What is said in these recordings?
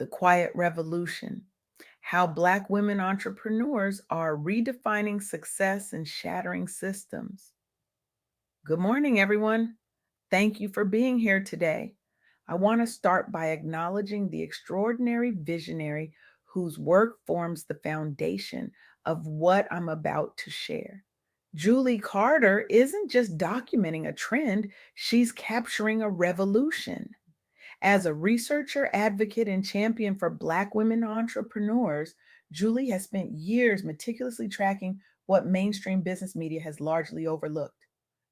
The Quiet Revolution: How Black Women Entrepreneurs Are Redefining Success and Shattering Systems. Good morning, everyone. Thank you for being here today. I want to start by acknowledging the extraordinary visionary whose work forms the foundation of what I'm about to share. Julie Carter isn't just documenting a trend, she's capturing a revolution. As a researcher, advocate, and champion for Black women entrepreneurs, Julie has spent years meticulously tracking what mainstream business media has largely overlooked.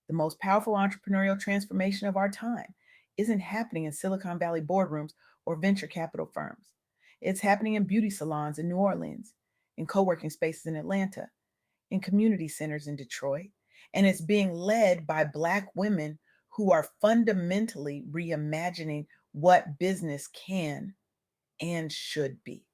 The most powerful entrepreneurial transformation of our time isn't happening in Silicon Valley boardrooms or venture capital firms. It's happening in beauty salons in New Orleans, in co working spaces in Atlanta, in community centers in Detroit, and it's being led by Black women who are fundamentally reimagining what business can and should be.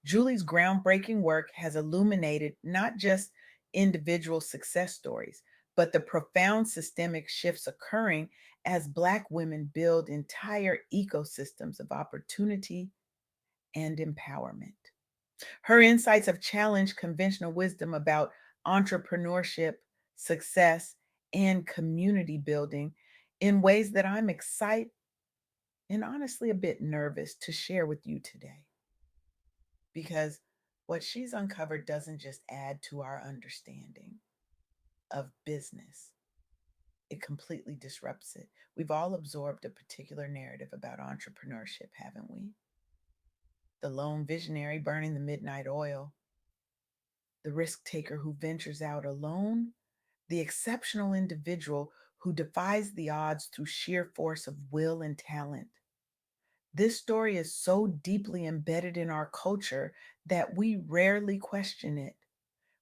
Julie's groundbreaking work has illuminated not just individual success stories, but the profound systemic shifts occurring as Black women build entire ecosystems of opportunity and empowerment. Her insights have challenged conventional wisdom about entrepreneurship, success, and community building in ways that I'm excited and honestly a bit nervous to share with you today. Because what she's uncovered doesn't just add to our understanding of business, it completely disrupts it. We've all absorbed a particular narrative about entrepreneurship, haven't we? The lone visionary burning the midnight oil, the risk taker who ventures out alone, the exceptional individual who defies the odds through sheer force of will and talent. This story is so deeply embedded in our culture that we rarely question it.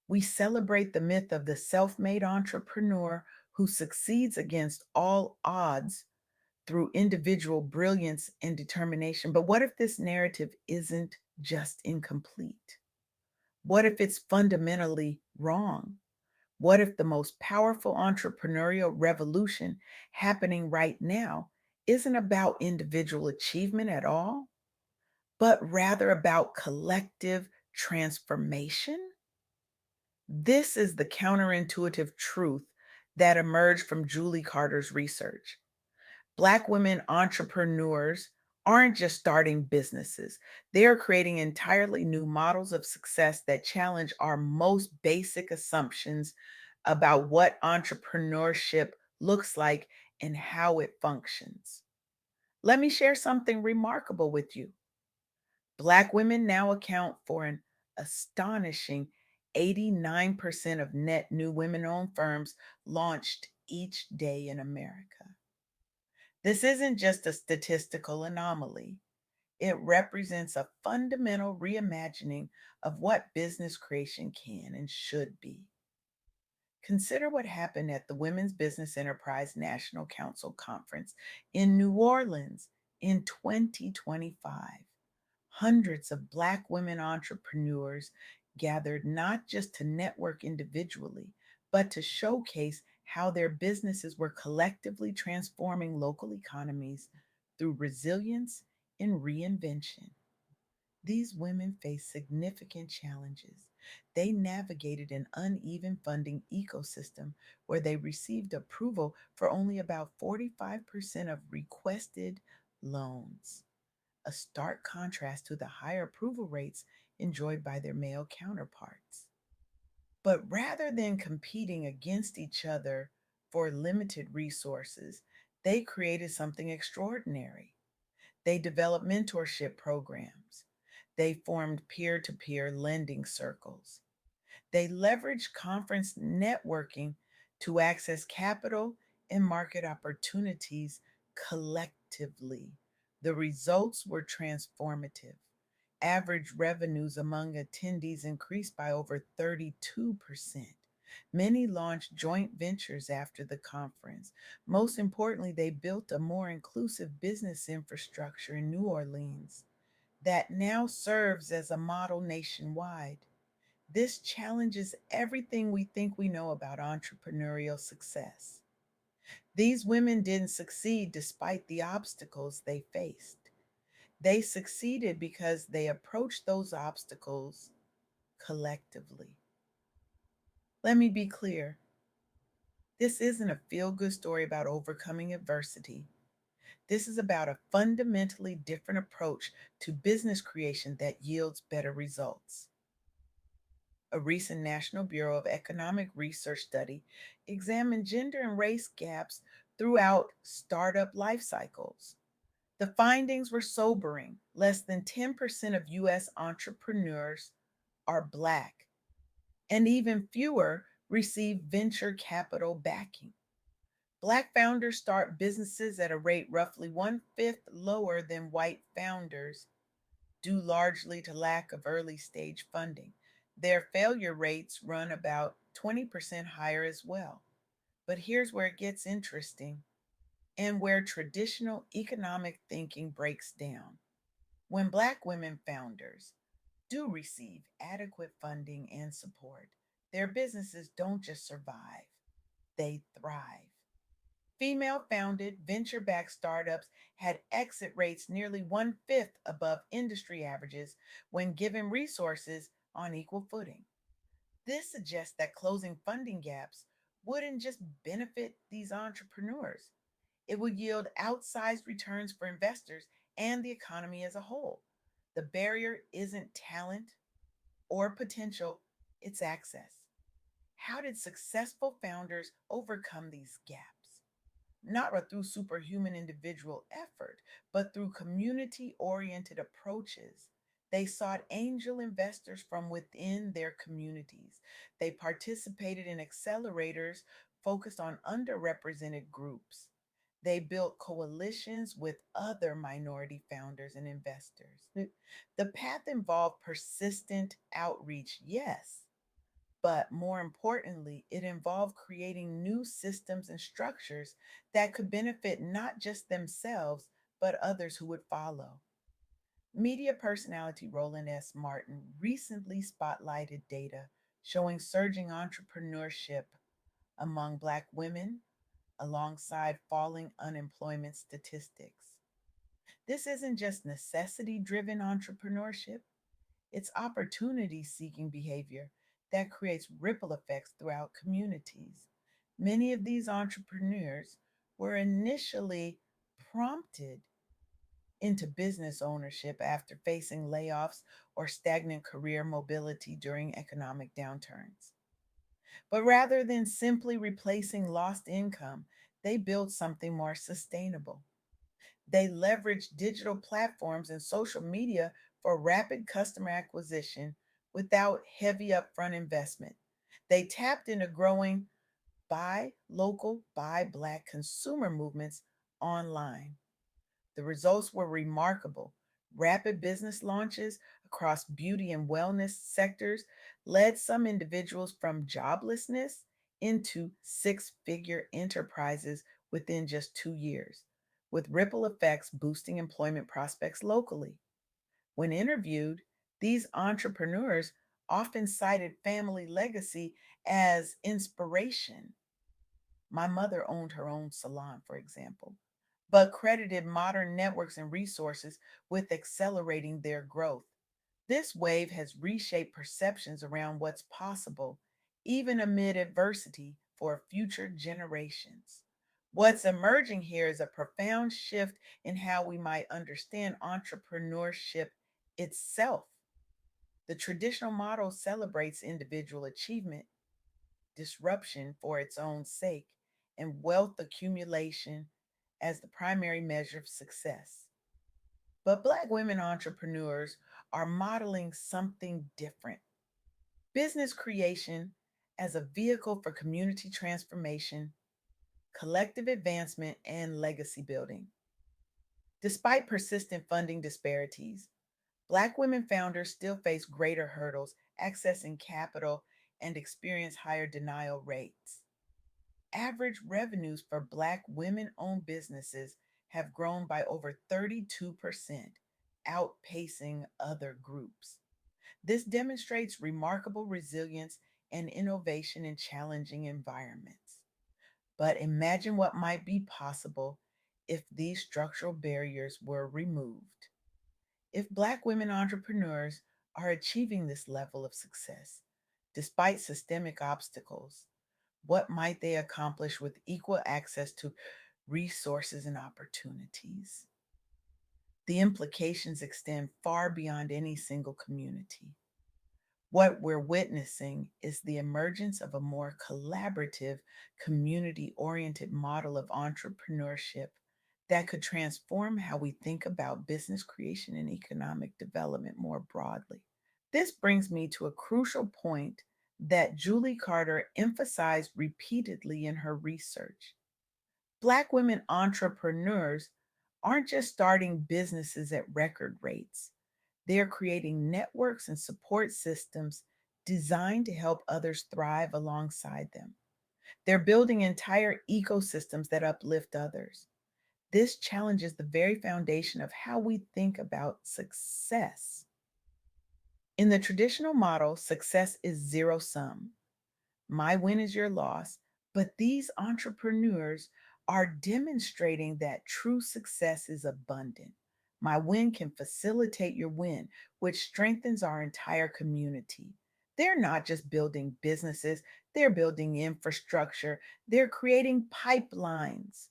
We celebrate the myth of the self made entrepreneur who succeeds against all odds through individual brilliance and determination. But what if this narrative isn't just incomplete? What if it's fundamentally wrong? What if the most powerful entrepreneurial revolution happening right now isn't about individual achievement at all, but rather about collective transformation? This is the counterintuitive truth that emerged from Julie Carter's research. Black women entrepreneurs aren't just starting businesses, they are creating entirely new models of success that challenge our most basic assumptions about what entrepreneurship looks like and how it functions. Let me share something remarkable with you. Black women now account for an astonishing 89% of net new women owned firms launched each day in America. This isn't just a statistical anomaly, it represents a fundamental reimagining of what business creation can and should be. Consider what happened at the Women's Business Enterprise National Council Conference in New Orleans in 2025. Hundreds of Black women entrepreneurs gathered not just to network individually, but to showcase how their businesses were collectively transforming local economies through resilience and reinvention. These women faced significant challenges. They navigated an uneven funding ecosystem where they received approval for only about 45% of requested loans, a stark contrast to the higher approval rates enjoyed by their male counterparts. But rather than competing against each other for limited resources, they created something extraordinary. They developed mentorship programs. They formed peer to peer lending circles. They leveraged conference networking to access capital and market opportunities collectively. The results were transformative. Average revenues among attendees increased by over 32%. Many launched joint ventures after the conference. Most importantly, they built a more inclusive business infrastructure in New Orleans that now serves as a model nationwide. This challenges everything we think we know about entrepreneurial success. These women didn't succeed despite the obstacles they faced. They succeeded because they approached those obstacles collectively. Let me be clear, this isn't a feel good story about overcoming adversity. This is about a fundamentally different approach to business creation that yields better results. A recent National Bureau of Economic Research study examined gender and race gaps throughout startup life cycles. The findings were sobering. Less than 10% of US entrepreneurs are Black, and even fewer receive venture capital backing. Black founders start businesses at a rate roughly one fifth lower than white founders, due largely to lack of early stage funding. Their failure rates run about 20% higher as well. But here's where it gets interesting and where traditional economic thinking breaks down. When Black women founders do receive adequate funding and support, their businesses don't just survive, they thrive. Female founded venture backed startups had exit rates nearly one fifth above industry averages when given resources on equal footing. This suggests that closing funding gaps wouldn't just benefit these entrepreneurs, it would yield outsized returns for investors and the economy as a whole. The barrier isn't talent or potential, it's access. How did successful founders overcome these gaps? Not through superhuman individual effort, but through community oriented approaches. They sought angel investors from within their communities. They participated in accelerators focused on underrepresented groups. They built coalitions with other minority founders and investors. The path involved persistent outreach, yes, but more importantly, it involved creating new systems and structures that could benefit not just themselves, but others who would follow. Media personality Roland S. Martin recently spotlighted data showing surging entrepreneurship among Black women alongside falling unemployment statistics. This isn't just necessity driven entrepreneurship, it's opportunity seeking behavior that creates ripple effects throughout communities. Many of these entrepreneurs were initially prompted into business ownership after facing layoffs or stagnant career mobility during economic downturns. But rather than simply replacing lost income, they built something more sustainable. They leveraged digital platforms and social media for rapid customer acquisition without heavy upfront investment. They tapped into growing buy local, buy Black consumer movements online. The results were remarkable. Rapid business launches across beauty and wellness sectors led some individuals from joblessness into six-figure enterprises within just 2 years, with ripple effects boosting employment prospects locally. When interviewed, these entrepreneurs often cited family legacy as inspiration. My mother owned her own salon, for example, but credited modern networks and resources with accelerating their growth. This wave has reshaped perceptions around what's possible, even amid adversity for future generations. What's emerging here is a profound shift in how we might understand entrepreneurship itself. The traditional model celebrates individual achievement, disruption for its own sake, and wealth accumulation as the primary measure of success. But Black women entrepreneurs are modeling something different: business creation as a vehicle for community transformation, collective advancement, and legacy building. Despite persistent funding disparities, Black women founders still face greater hurdles accessing capital and experience higher denial rates. Average revenues for Black women owned businesses have grown by over 32%, outpacing other groups. This demonstrates remarkable resilience and innovation in challenging environments. But imagine what might be possible if these structural barriers were removed. If Black women entrepreneurs are achieving this level of success, despite systemic obstacles, what might they accomplish with equal access to resources and opportunities? The implications extend far beyond any single community. What we're witnessing is the emergence of a more collaborative, community oriented model of entrepreneurship that could transform how we think about business creation and economic development more broadly. This brings me to a crucial point that Julie Carter emphasized repeatedly in her research. Black women entrepreneurs aren't just starting businesses at record rates, they're creating networks and support systems designed to help others thrive alongside them. They're building entire ecosystems that uplift others. This challenges the very foundation of how we think about success. In the traditional model, success is zero sum. My win is your loss. But these entrepreneurs are demonstrating that true success is abundant. My win can facilitate your win, which strengthens our entire community. They're not just building businesses, they're building infrastructure, they're creating pipelines,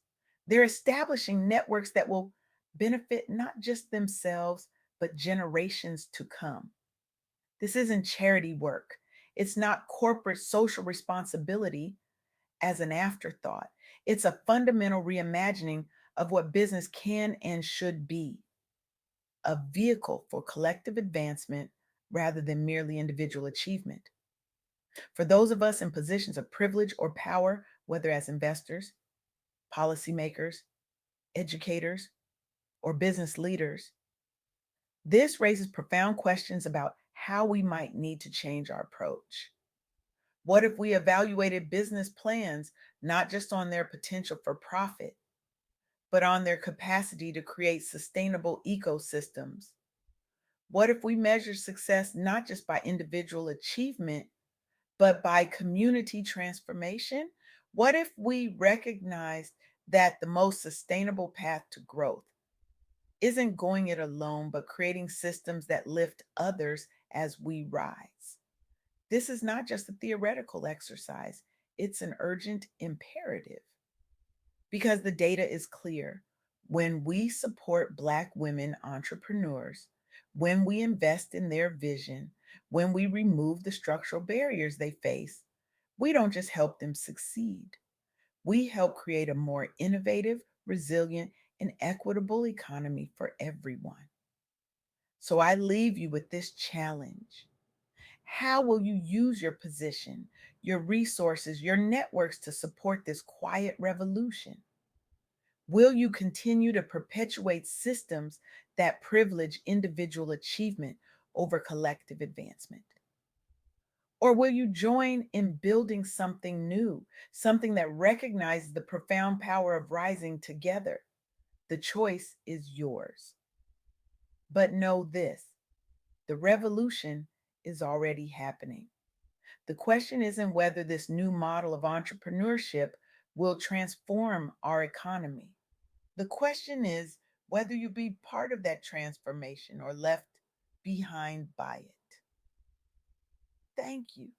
they're establishing networks that will benefit not just themselves, but generations to come. This isn't charity work. It's not corporate social responsibility as an afterthought. It's a fundamental reimagining of what business can and should be, a vehicle for collective advancement rather than merely individual achievement. For those of us in positions of privilege or power, whether as investors, policymakers, educators, or business leaders, this raises profound questions about how we might need to change our approach. What if we evaluated business plans not just on their potential for profit, but on their capacity to create sustainable ecosystems? What if we measure success not just by individual achievement, but by community transformation? What if we recognized that the most sustainable path to growth isn't going it alone, but creating systems that lift others as we rise? This is not just a theoretical exercise, it's an urgent imperative because the data is clear. When we support Black women entrepreneurs, when we invest in their vision, when we remove the structural barriers they face, we don't just help them succeed. We help create a more innovative, resilient, and equitable economy for everyone. So I leave you with this challenge. How will you use your position, your resources, your networks to support this quiet revolution? Will you continue to perpetuate systems that privilege individual achievement over collective advancement? Or will you join in building something new, something that recognizes the profound power of rising together? The choice is yours. But know this, the revolution is already happening. The question isn't whether this new model of entrepreneurship will transform our economy. The question is whether you be part of that transformation or left behind by it. Thank you.